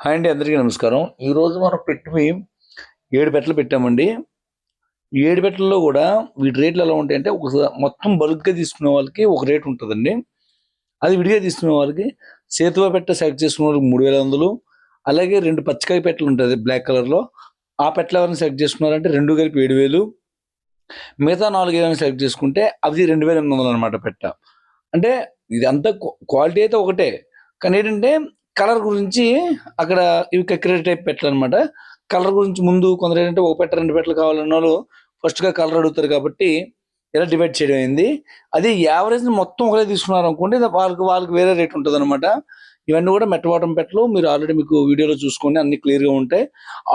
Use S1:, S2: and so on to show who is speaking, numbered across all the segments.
S1: Hi అండి, అందరికీ నమస్కారం. ఈరోజు మనం పెట్టినవి 7 పెట్టలు పెట్టామండి. ఈ 7 పెట్టల్లో కూడా వీటి రేట్లు ఎలా ఉంటాయంటే, మొత్తం బల్క్‌గా తీసుకునే వాళ్ళకి ఒక రేట్ ఉంటదండి. అది విడిగా తీసుకునే వాళ్ళకి సేతువా పెట్ట సెలెక్ట్ చేసుకున్న వాళ్ళకి 3500, అలాగే 2 పచ్చికాయ పెట్టలు ఉంటది బ్లాక్ కలర్‌లో. ఆ పెట్టలు ఎవరైనా సెలెక్ట్ చేసుకున్నారంటే 2 కలిపి 7000. మిగతా 4 ఏమైనా సెలెక్ట్ చేసుకుంటే అది 2800 అనమాట పెట్ట. అంటే ఇదంతా క్వాలిటీ అయితే ఒకటే. కానీ ఏంటంటే కలర్ గురించి అక్కడ ఇవి కక్కిరే టైప్ పెట్టాలనమాట. కలర్ గురించి ముందు కొందరేంటంటే ఒక పెట్ట, 2 పెట్టలు కావాలన్నోళ్ళు ఫస్ట్‌గా కలర్ అడుగుతారు కాబట్టి ఇలా డివైడ్ చేయడం అయింది. అది యావరేజ్‌ని మొత్తం ఒకటే తీసుకున్నారనుకోండి వాళ్ళకి వేరే రేట్ ఉంటదనమాట. ఇవన్నీ కూడా మెట్టవాటం పెట్టలు. మీరు ఆల్రెడీ మీకు వీడియోలో చూసుకోండి, అన్నీ క్లియర్‌గా ఉంటాయి.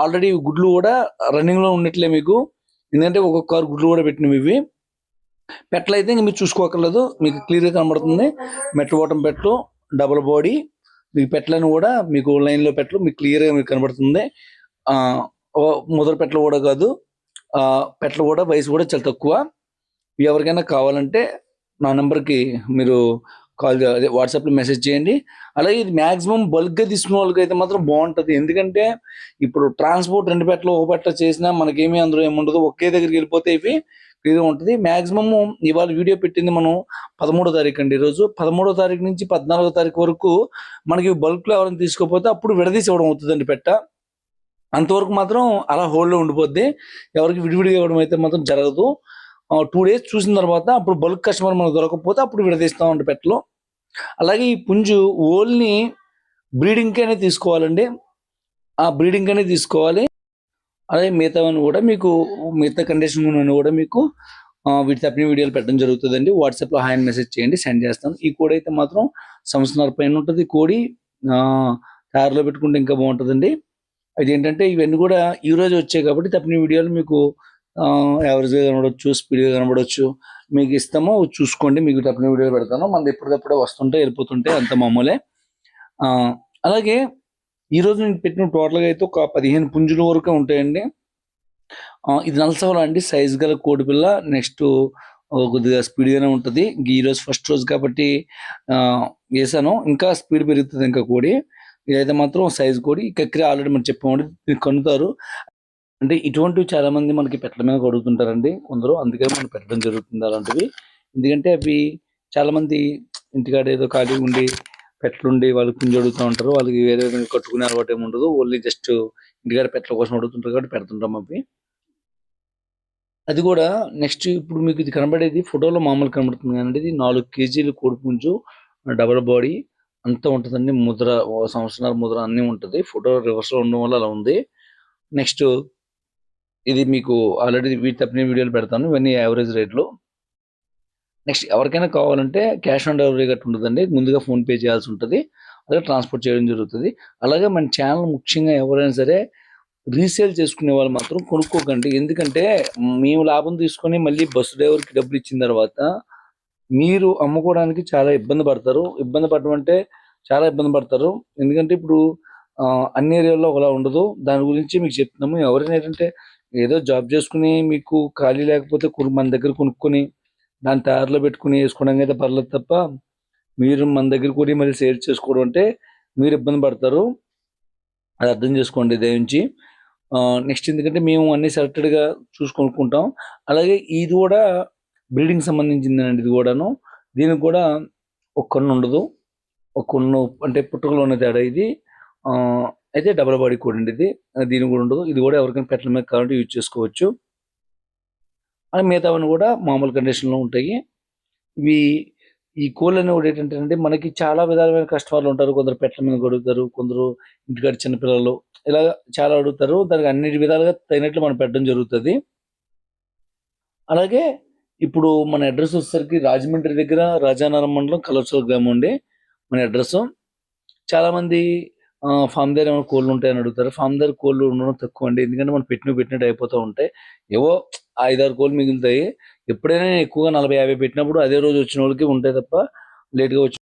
S1: ఆల్రెడీ గుడ్లు కూడా రన్నింగ్‌లో ఉన్నట్లే మీకు. ఎందుకంటే ఒక్కొక్క గుడ్లు కూడా పెట్టినవి ఇవి. పెట్టలైతే ఇంక మీరు చూసుకోక్కర్లేదు. మీకు క్లియర్‌గా కనబడుతుంది. మెట్టవాటం పెట్టలు, డబుల్ బాడీ. మీకు పెట్టలను కూడా మీకు లైన్‌లో పెట్టలు మీకు క్లియర్‌గా మీకు కనబడుతుంది. ముదర పెట్టలు కూడా కాదు. పెట్టలు కూడా వయసు కూడా చాలా తక్కువ. ఎవరికైనా కావాలంటే నా నంబర్‌కి మీరు వాట్సాప్‌లో మెసేజ్ చేయండి. అలాగే ఇది మాక్సిమం బల్క్‌గా తీసుకునే వాళ్ళకైతే మాత్రం బాగుంటది. ఎందుకంటే ఇప్పుడు ట్రాన్స్‌పోర్ట్ 2 పెట్టలు ఒక పెట్ట చేసినా మనకేమీ అందులో ఏముండదు. ఒకే దగ్గరికి వెళ్ళిపోతే ఇవి క్లియర్‌గా ఉంటది. మాక్సిమమ్ ఇవాళ వీడియో పెట్టింది మనం 13వ తారీఖు అండి ఈరోజు. 13వ తారీఖు నుంచి 14వ తారీఖు వరకు మనకి బల్క్‌లో ఎవరైనా తీసుకోకపోతే అప్పుడు విడదీసి ఇవ్వడం అవుతదండి పెట్ట. అంతవరకు మాత్రం అలా హోల్డ్‌లో ఉండిపోద్ది. ఎవరికి విడివిడిగా ఇవ్వడం అయితే మాత్రం జరగదు. 2 డేస్ చూసిన తర్వాత అప్పుడు బల్క్ కస్టమర్ మనకు దొరకకపోతే అప్పుడు విడదీస్తామండి పెట్టలు. అలాగే ఈ పుంజు ఓన్లీ బ్రీడింగ్‌కనే తీసుకోవాలండి. ఆ బ్రీడింగ్‌కనే తీసుకోవాలి. అలాగే మిగతావన్నీ కూడా మీకు మిగతా కండిషన్ ఉన్నవన్నీ కూడా మీకు వీటి తప్పిన వీడియోలు పెట్టడం జరుగుతుందండి. వాట్సాప్‌లో హాయ్ అని మెసేజ్ చేయండి, సెండ్ చేస్తాను. ఈ కోడి అయితే మాత్రం సంవత్సరాల పైన ఉంటది. కోడి తయారులో పెట్టుకుంటే ఇంకా బాగుంటుందండి. అదేంటంటే ఇవన్నీ కూడా ఈ రోజు వచ్చాయి కాబట్టి తప్పిన వీడియోలు మీకు యావరేజ్‌గా కనబడొచ్చు, స్పీడ్‌గా కనబడొచ్చు. మీకు ఇస్తామో చూసుకోండి. మీకు తప్పిన వీడియోలు పెడతాను. మనది ఎప్పటికప్పుడే వస్తుంటాయి, వెళ్ళిపోతుంటాయి, అంత మామూలే. అలాగే ఈరోజు నేను పెట్టిన టోటల్‌గా అయితే ఒక 15 పుంజుల వరకే ఉంటాయండి. ఇది నలసవల అండి, సైజ్ గల కోడిపిల్ల. నెక్స్ట్ కొద్దిగా స్పీడ్‌గానే ఉంటది. ఈరోజు ఫస్ట్ రోజు కాబట్టి వేసాను. ఇంకా స్పీడ్ పెరుగుతది ఇంకా కోడి. ఇదైతే మాత్రం సైజ్ కోడి. కక్కిరి ఆల్రెడీ మనం చెప్పామండి, దీన్ని కన్నుతారు. అంటే ఇటువంటివి చాలా మంది మనకి పెట్టల మీద అడుగుతుంటారండి కొందరు. అందుకని మనం పెట్టడం జరుగుతుంది అలాంటివి. ఎందుకంటే అవి చాలా మంది ఇంటికాడ ఏదో ఖాళీగా ఉండి పెట్టలుండి వాళ్ళు పుంజు అడుగుతూ ఉంటారు. వాళ్ళకి వేరే విధంగా కట్టుకునే అలవాటు ఏమి ఉండదు. ఓన్లీ జస్ట్ ఇంటికాడ పెట్టల కోసం అడుగుతుంటారు కాబట్టి పెడుతుంటాం అవి. అది కూడా నెక్స్ట్ ఇప్పుడు మీకు ఇది కనబడేది ఫోటోలో మామూలు కనబడుతుంది కానండి, ఇది 4 కేజీలు కోడిపుంజు, డబల్ బాడీ అంతా ఉంటుందండి. ముద్ర, సంవత్సరాల ముద్ర అన్నీ ఉంటుంది. ఫోటో రివర్స్‌లో ఉండడం వల్ల అలా ఉంది. నెక్స్ట్ ఇది మీకు ఆల్రెడీ వీటి తప్పిన వీడియోలు పెడతాను. ఇవన్నీ యావరేజ్ రేట్లు. నెక్స్ట్ ఎవరికైనా కావాలంటే క్యాష్ ఆన్ డెలివరీ గట్రా ఉండదండి. ముందుగా ఫోన్‌పే చేయాల్సి ఉంటది. అలాగే ట్రాన్స్‌పోర్ట్ చేయడం జరుగుతది. అలాగే మన ఛానల్ ముఖ్యంగా ఎవరైనా సరే రీసేల్ చేసుకునే వాళ్ళు మాత్రం కొనుక్కోకండి. ఎందుకంటే మేము లాభం తీసుకొని మళ్ళీ బస్సు డ్రైవర్‌కి డబ్బులు ఇచ్చిన తర్వాత మీరు అమ్ముకోవడానికి చాలా ఇబ్బంది పడతారు. ఇబ్బంది పడడం అంటే చాలా ఇబ్బంది పడతారు. ఎందుకంటే ఇప్పుడు అన్ని ఏరియాల్లో ఒకలా ఉండదు. దాని గురించి మీకు చెప్తున్నాము. ఎవరైనా ఏంటంటే ఏదో జాబ్ చేసుకొని మీకు ఖాళీ లేకపోతే మన దగ్గర కొనుక్కొని దాన్ని తయారులో పెట్టుకొని వేసుకోవడానికి అయితే పర్లేదు తప్ప, మీరు మన దగ్గర కొని మళ్ళీ సేల్ చేసుకోవడం అంటే మీరు ఇబ్బంది పడతారు. అది అర్థం చేసుకోండి దయించి. నెక్స్ట్ ఎందుకంటే మేము అన్నీ సెలెక్టెడ్‌గా చూసి కొనుక్కుంటాం. అలాగే ఇది కూడా బ్రీడింగ్‌కి సంబంధించిందేనండి ఇది కూడాను. దీనికి కూడా ఒక కన్ను ఉండదు. ఒక కన్ను అంటే పుట్టుకలో తేడా ఇది. అయితే డబుల్ బాడీ కోడండి ఇది. దీనికి కూడా ఉండదు. ఇది కూడా ఎవరికైనా పెట్టల మీద కావాలంటే యూజ్ చేసుకోవచ్చు. మిగతావన్నీ కూడా మామూలు కండిషన్‌లో ఉంటాయి. ఇవి ఈ కోళ్ళనేవి కూడా ఏంటంటేనండి మనకి చాలా విధాలమైన కస్టమర్లు ఉంటారు. కొందరు పెట్టల మీద అడుగుతారు. కొందరు ఇంటికాడ చిన్న పిల్లలు ఇలాగ చాలా అడుగుతారు. దానికి అన్ని విధాలుగా తగినట్లు మనం పెట్టడం జరుగుతది. అలాగే ఇప్పుడు మన అడ్రెస్ వచ్చేసరికి రాజమండ్రి దగ్గర రాజానగరం మండలం కలర్సోల్ గ్రామం అండి మన అడ్రస్సు. చాలామంది ఫామ్ దగ్గర ఏమైనా కోళ్ళు ఉంటాయని అడుగుతారు. ఫామ్ దగ్గర కోళ్ళు ఉండడం తక్కువండి. ఎందుకంటే మనం పెట్టినట్టు అయిపోతూ ఉంటాయి. ఏవో 5, 6 కోళ్ళు మిగులుతాయి. ఎప్పుడైనా ఎక్కువగా 40, 50 పెట్టినప్పుడు అదే రోజు వచ్చిన వాళ్ళకి ఉంటాయి తప్ప లేట్‌గా వచ్చి